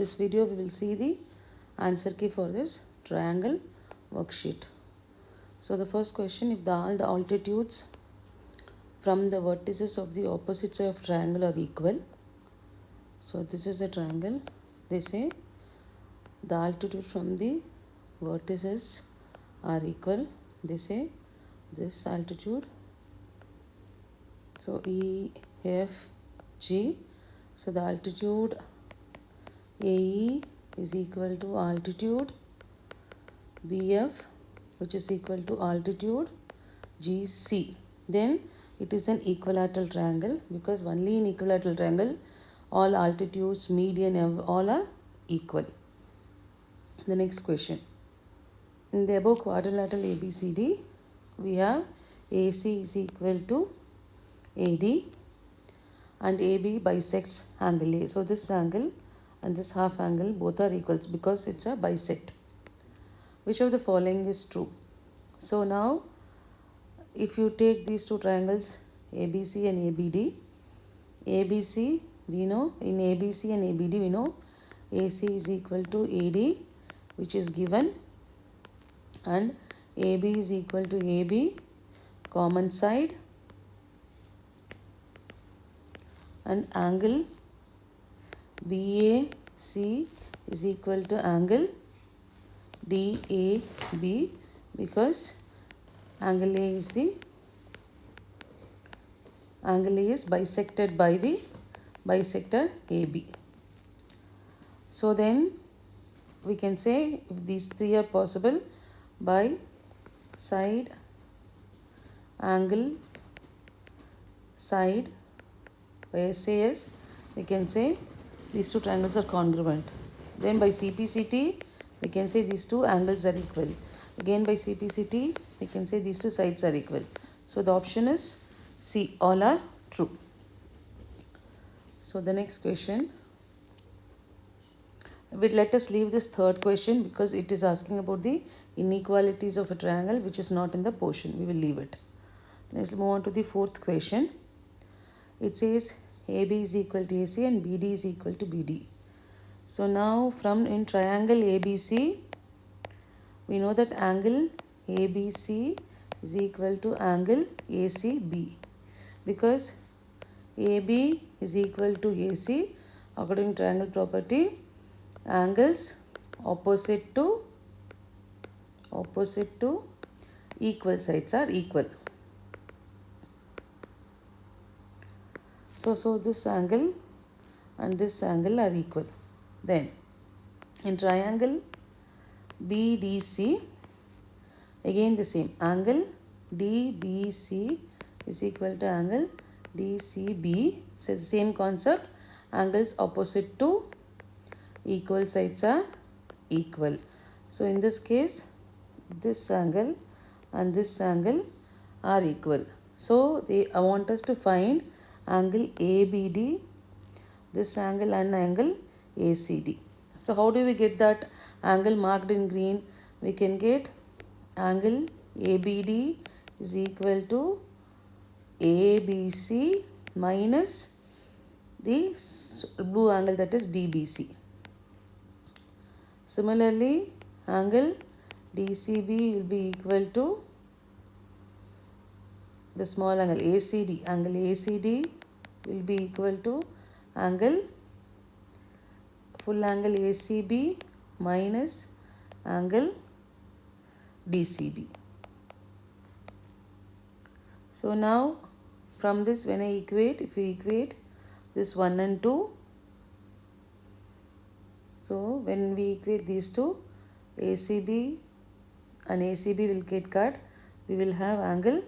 this video we will see the answer key for this triangle worksheet. So the first question, if all the altitudes from the vertices of the opposite side of triangle are equal. So this is a triangle. They say the altitude from the vertices are equal. They say this altitude. So E, F, G. So the altitude AE is equal to altitude BF, which is equal to altitude GC. Then it is an equilateral triangle, because only in equilateral triangle all altitudes, median, all are equal. The next question. In the above quadrilateral ABCD, we have AC is equal to AD and AB bisects angle A. So this angle and this half angle both are equals because it's a bisect. Which of the following is true? So now if you take these two triangles ABC and ABD, ABC we know, in ABC and ABD we know AC is equal to AD, which is given, and AB is equal to AB, common side, and angle BAC is equal to angle DAB, because angle A is bisected by the bisector AB. So then we can say if these three are possible by side, angle, side, by SAS, we can say these two triangles are congruent. Then by CPCT, we can say these two angles are equal. Again by CPCT, we can say these two sides are equal. So the option is C, all are true. So the next question, let us leave this third question because it is asking about the inequalities of a triangle which is not in the portion. We will leave it. Let's move on to the fourth question. It says AB is equal to AC and BD is equal to BD. So now from in triangle ABC, we know that angle ABC is equal to angle ACB, because AB is equal to AC according to triangle property. Angles opposite to equal sides are equal. So this angle and this angle are equal. Then in triangle BDC, again the same, angle DBC is equal to angle DCB. So the same concept, angles opposite to equal sides are equal. So in this case, this angle and this angle are equal. So they want us to find angle ABD, this angle and angle ACD. So how do we get that angle marked in green? We can get angle ABD is equal to ABC minus the blue angle, that is DBC. Similarly, angle DCB will be equal to the small angle ACD. Angle ACD will be equal to angle full angle ACB minus angle DCB. So now from this, when I equate, if we equate this 1 and 2, so when we equate these two, ACB and ACB will get cut. We will have angle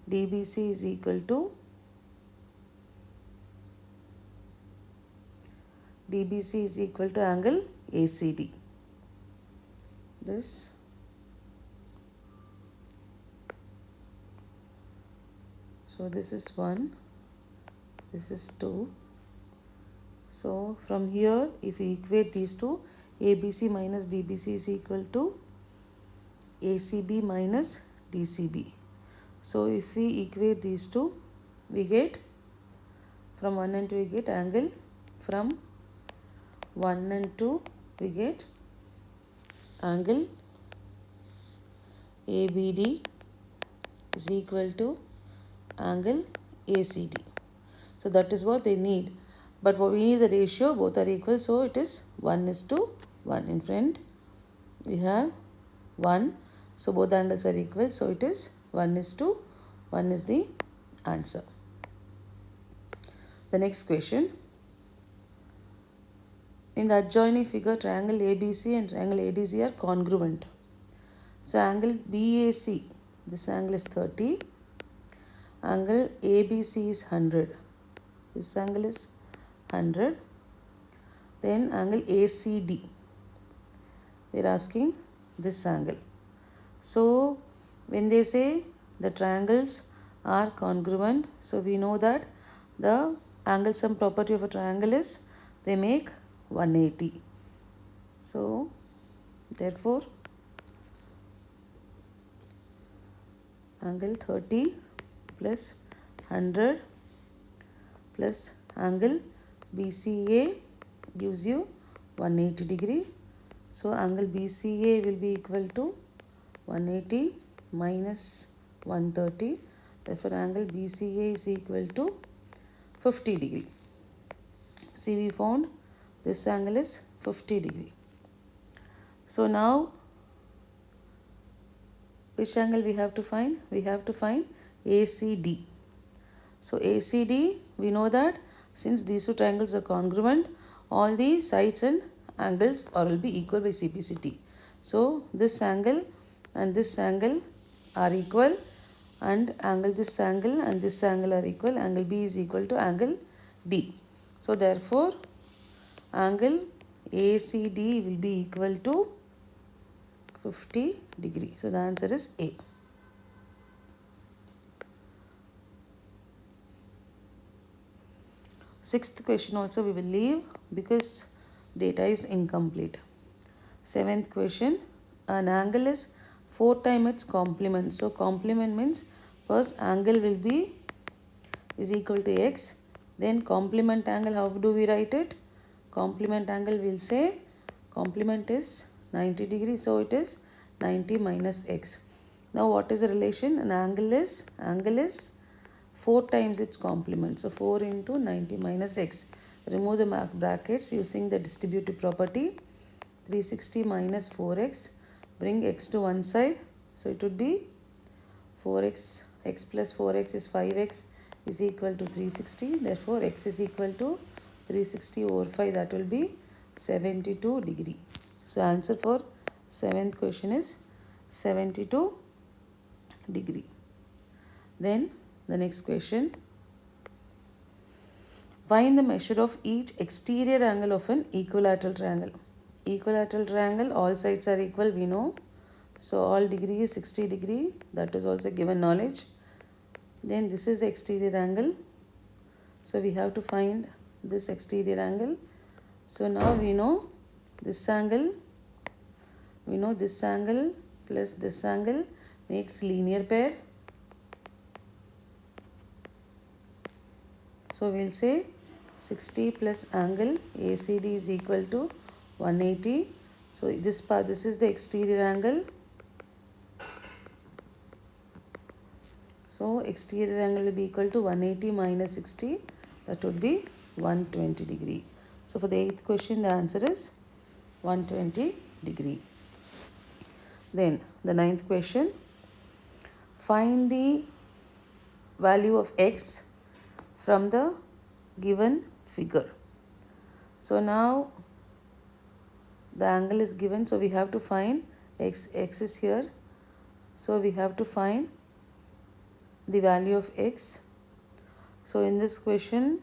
DBC is equal to angle ACD. This. So this is 1, this is 2. So from here, if we equate these two, ABC minus DBC is equal to ACB minus DCB. So if we equate these two, we get from 1 and 2 we get angle from 1 and 2, we get angle ABD is equal to angle ACD. So that is what they need. But what we need the ratio, both are equal. So it is 1:1. In front, we have 1. So both angles are equal. So it is 1:1 is the answer. The next question. In the adjoining figure, triangle ABC and triangle ADC are congruent. So angle BAC, this angle is 30. Angle ABC is 100. This angle is 100. Then angle ACD, they are asking this angle. So when they say the triangles are congruent, so we know that the angle sum property of a triangle is they make 180. So therefore angle 30 plus 100 plus angle BCA gives you 180 degree. So angle BCA will be equal to 180 minus 130. Therefore angle BCA is equal to 50 degree. See, we found this angle is 50 degree. So now which angle we have to find? We have to find ACD. So ACD, we know that since these two triangles are congruent, all the sides and angles will be equal by CPCT. So this angle and this angle are equal, and angle this angle and this angle are equal. Angle B is equal to angle D. So therefore angle ACD will be equal to 50 degree. So the answer is A. Sixth question also we will leave because data is incomplete. Seventh question, an angle is 4 times its complement. So complement means first angle will be is equal to x. Then complement angle, how do we write it? Complement angle will say complement is 90 degrees. So it is 90 minus x. Now what is the relation? An angle is 4 times its complement. So 4 into 90 minus x. Remove the brackets using the distributive property. 360 minus 4x. Bring x to one side. So it would be 4x. X plus 4x is 5x is equal to 360. Therefore x is equal to 360 over 5. That will be 72 degree. So answer for 7th question is 72 degree. Then the next question. Find the measure of each exterior angle of an equilateral triangle. Equilateral triangle, all sides are equal, we know. So all degree is 60 degree. That is also given knowledge. Then this is the exterior angle. So we have to find this exterior angle. So now we know this angle. We know this angle plus this angle makes linear pair. So we will say 60 plus angle ACD is equal to 180. So this part, this is the exterior angle. So exterior angle will be equal to 180 minus 60. That would be 120 degree. So for the 8th question, the answer is 120 degree. Then the 9th question. Find the value of x from the given figure. So now the angle is given, so we have to find x is here. So we have to find the value of x. So in this question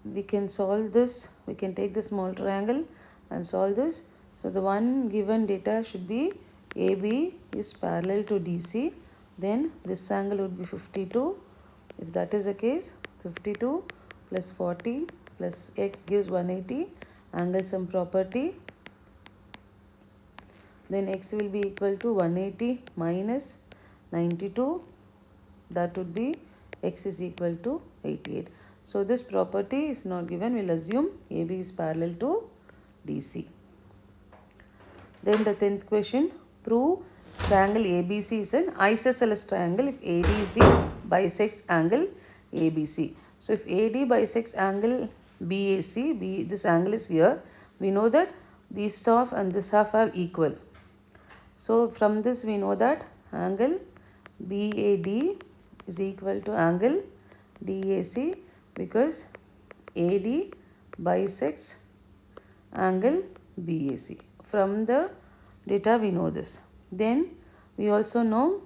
we can solve this. We can take the small triangle and solve this. So the one given data should be AB is parallel to DC. Then this angle would be 52. If that is the case, 52 plus 40 plus x gives 180. Angle sum property. Then x will be equal to 180 minus 92. That would be x is equal to 88. So this property is not given. We'll assume AB is parallel to DC. Then the 10th question, prove triangle ABC is an isosceles triangle if AD is the bisects angle ABC. So if AD bisects angle BAC, this angle is here, we know that this half and this half are equal. So from this we know that angle BAD is equal to angle DAC because AD bisects angle BAC. From the data we know this. Then we also know,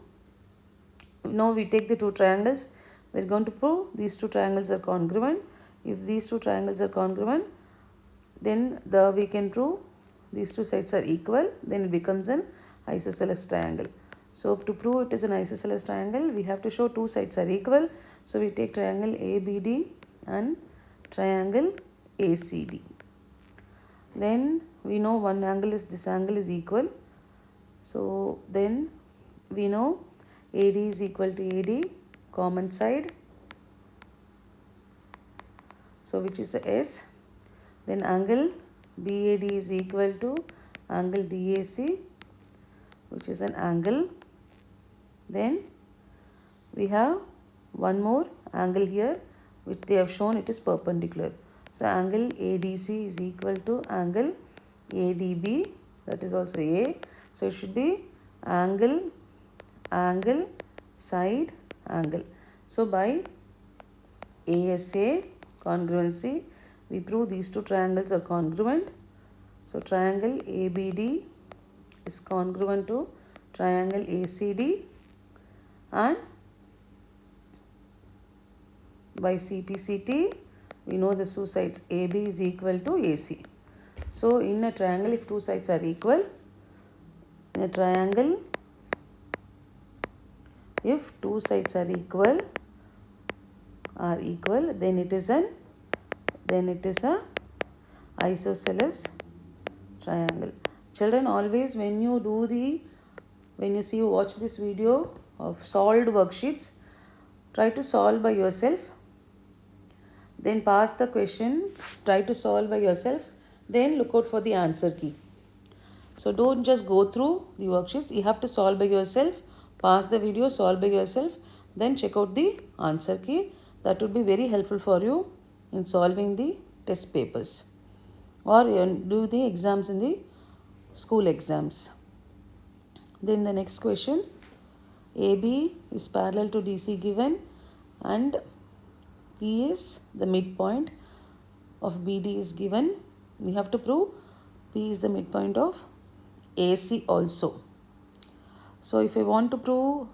we take the two triangles, we are going to prove these two triangles are congruent. If these two triangles are congruent, then we can prove these two sides are equal, then it becomes an isosceles triangle. So to prove it is an isosceles triangle, we have to show two sides are equal. So we take triangle ABD and triangle ACD. Then we know this angle is equal. So then we know AD is equal to AD, common side. So which is a S. Then angle BAD is equal to angle DAC, which is an angle. Then we have one more angle here which they have shown it is perpendicular. So angle ADC is equal to angle ADB, that is also A. So it should be angle, side, angle. So by ASA congruency, we prove these two triangles are congruent. So triangle ABD is congruent to triangle ACD, and by CPCT we know the two sides AB is equal to AC. So in a triangle, if two sides are equal, in a triangle if two sides are equal, then it is a isosceles triangle. Children, always when you watch this video of solved worksheets, try to solve by yourself, then pass the question, try to solve by yourself, then look out for the answer key. So don't just go through the worksheets, you have to solve by yourself, pass the video, solve by yourself, then check out the answer key. That would be very helpful for you in solving the test papers or do the exams in the school exams. Then the next question, AB is parallel to DC given and P is the midpoint of BD is given. We have to prove P is the midpoint of AC also. So if I want to prove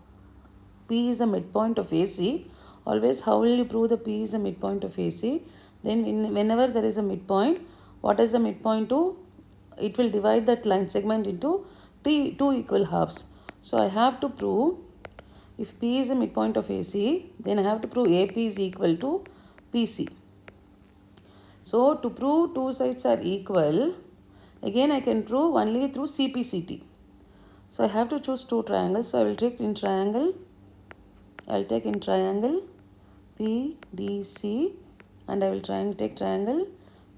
P is the midpoint of AC, always how will you prove the P is the midpoint of AC? Then whenever there is a midpoint, what is the midpoint to? It will divide that line segment into two equal halves. So I have to prove, if P is the midpoint of AC, then I have to prove AP is equal to PC. So to prove two sides are equal, again I can prove only through CPCT. So I have to choose two triangles. So I will take in triangle PDC and I will take triangle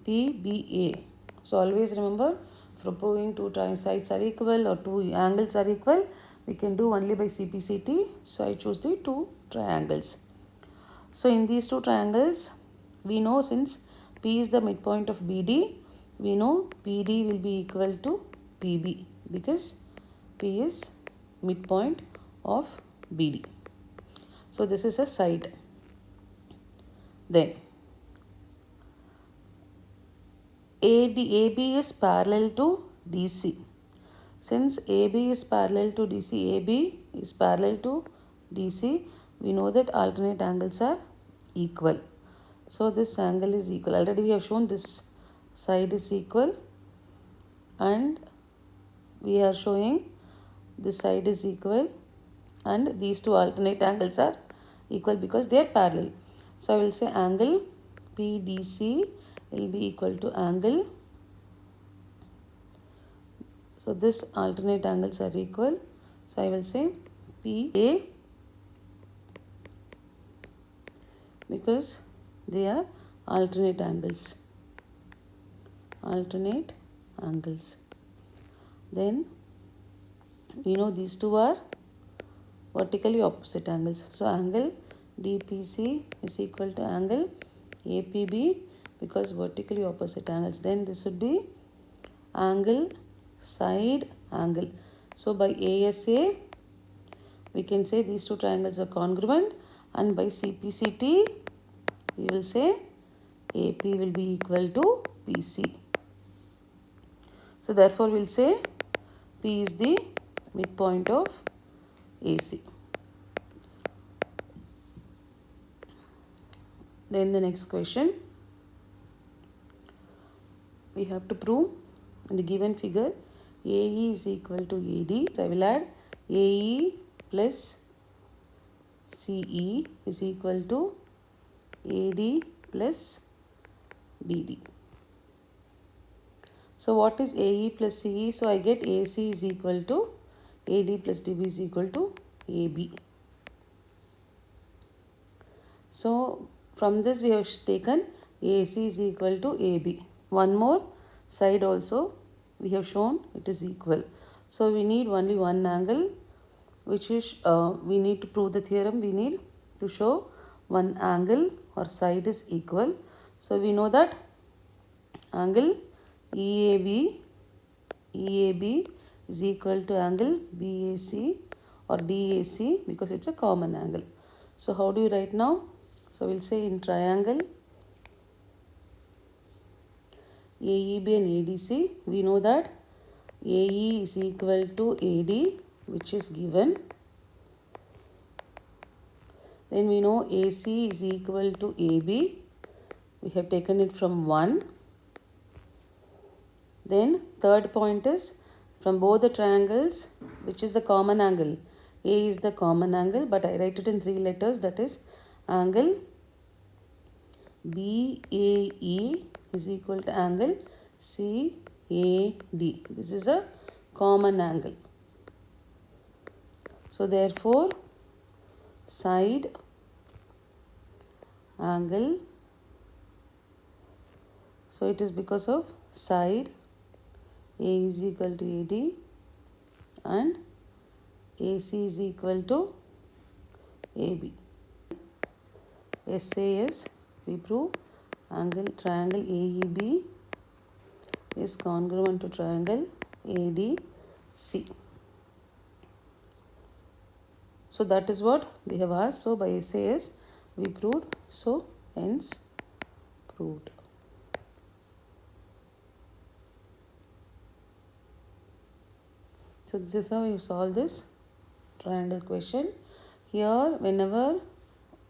PBA. So always remember, for proving two sides are equal or two angles are equal, we can do only by CPCT. So I choose the two triangles. So in these two triangles, we know since P is the midpoint of BD, we know PD will be equal to PB because P is midpoint of BD. So this is a side. Then AB is parallel to DC. Since AB is parallel to DC, we know that alternate angles are equal. So this angle is equal. Already we have shown this side is equal and we are showing this side is equal and these two alternate angles are equal because they are parallel. So I will say angle PDC will be equal to angle. So this alternate angles are equal. So I will say PA because They are alternate angles. Alternate angles. Then we know these two are vertically opposite angles. So angle DPC is equal to angle APB because vertically opposite angles. Then this would be angle side angle. So by ASA we can say these two triangles are congruent, and by CPCT we will say AP will be equal to PC. So therefore we will say P is the midpoint of AC. Then the next question, we have to prove in the given figure AE is equal to AD. So I will add AE plus CE is equal to AD plus BD. So what is AE plus CE? So I get AC is equal to AD plus DB is equal to AB. So from this we have taken AC is equal to AB. One more side also we have shown it is equal. So we need only one angle, which is we need to prove the theorem. We need to show one angle or side is equal. So we know that angle EAB is equal to angle BAC or DAC because it's a common angle. So how do you write now? So we'll say in triangle AEB and ADC, we know that AE is equal to AD, which is given. Then we know AC is equal to AB. We have taken it from 1. Then third point is from both the triangles, which is the common angle. A is the common angle, but I write it in 3 letters, that is angle BAE is equal to angle CAD. This is a common angle. So therefore side angle, so it is because of side A is equal to AD and AC is equal to AB. SAS we prove triangle AEB is congruent to triangle ADC. So that is what they have asked. So by SAS we proved, so hence proved. So this is how you solve this triangle question. Here whenever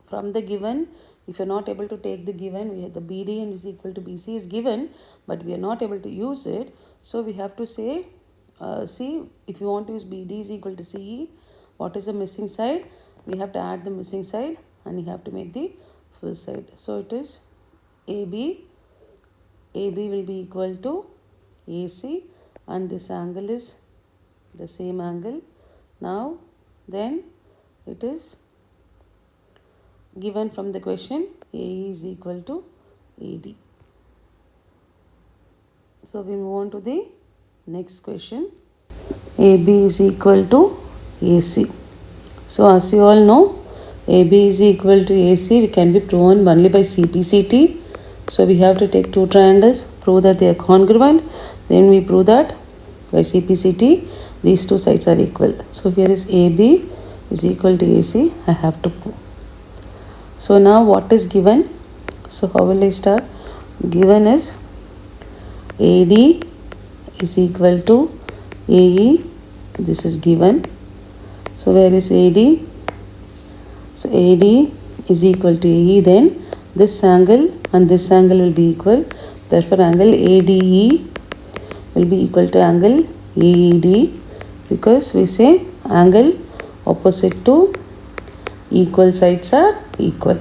from the given, if you are not able to take the given, we have the BD and is equal to BC is given, but we are not able to use it. So we have to say, see, if you want to use BD is equal to CE, what is the missing side? We have to add the missing side and you have to make the full side. So it is AB will be equal to AC and this angle is the same angle. Now then it is given from the question AE is equal to AD. So we move on to the next question. AB is equal to AC. So as you all know, AB is equal to AC we can be proven only by CPCT. So we have to take two triangles, prove that they are congruent, then we prove that by CPCT these two sides are equal. So here is AB is equal to AC, I have to prove. So now what is given? So how will I start? Given is AD is equal to AE, this is given. So where is AD? So AD is equal to AE, then this angle and this angle will be equal. Therefore angle ADE will be equal to angle AED because we say angle opposite to equal sides are equal.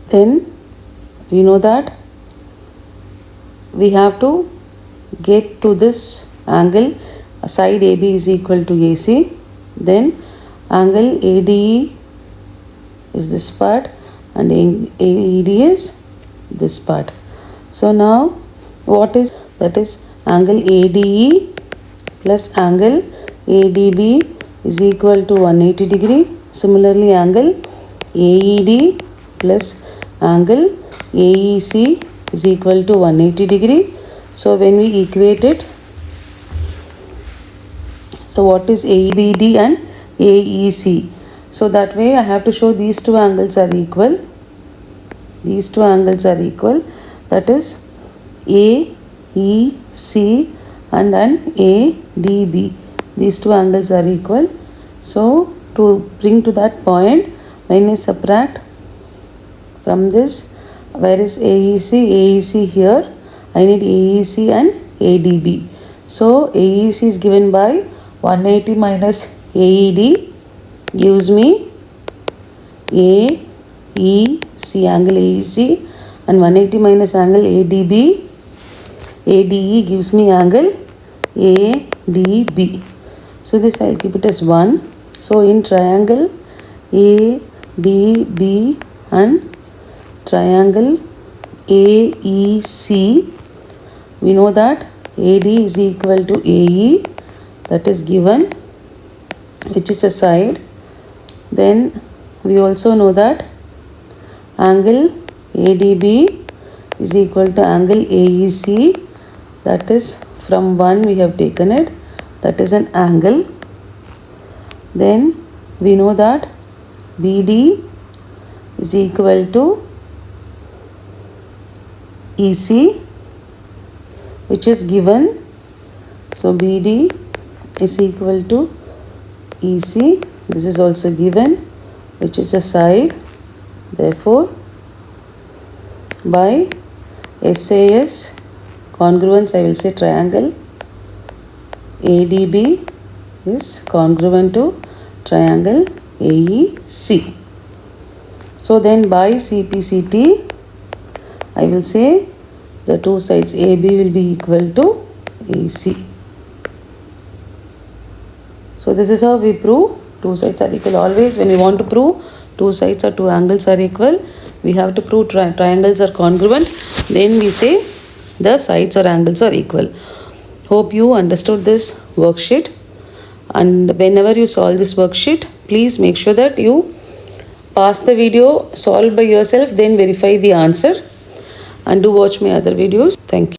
Then we know that we have to get to this angle side AB is equal to AC, then angle ADE is this part and AED is this part. So now what is that is angle ADE plus angle ADB is equal to 180 degree. Similarly, angle AED plus angle AEC is equal to 180 degree. So when we equate it, so what is ABD and AEC? So that way I have to show these two angles are equal. These two angles are equal. That is AEC and then ADB. These two angles are equal. So to bring to that point, when I subtract from this, where is AEC? AEC here. I need AEC and ADB. So AEC is given by 180 minus AED gives me AEC, angle AEC, and 180 minus angle ADB, ADE gives me angle ADB. So this I will keep it as 1. So in triangle ADB and triangle AEC, we know that AD is equal to AE, that is given, which is a side. Then we also know that angle ADB is equal to angle AEC, that is from 1 we have taken it, that is an angle. Then we know that BD is equal to EC, which is given. So BD is equal to EC. This is also given, which is a side. Therefore, by SAS congruence, I will say triangle ADB is congruent to triangle AEC. So then by CPCT, I will say the two sides AB will be equal to AC. So this is how we prove two sides are equal. Always when we want to prove two sides or two angles are equal, we have to prove triangles are congruent. Then we say the sides or angles are equal. Hope you understood this worksheet. And whenever you solve this worksheet, please make sure that you pause the video, solve by yourself, then verify the answer. And do watch my other videos. Thank you.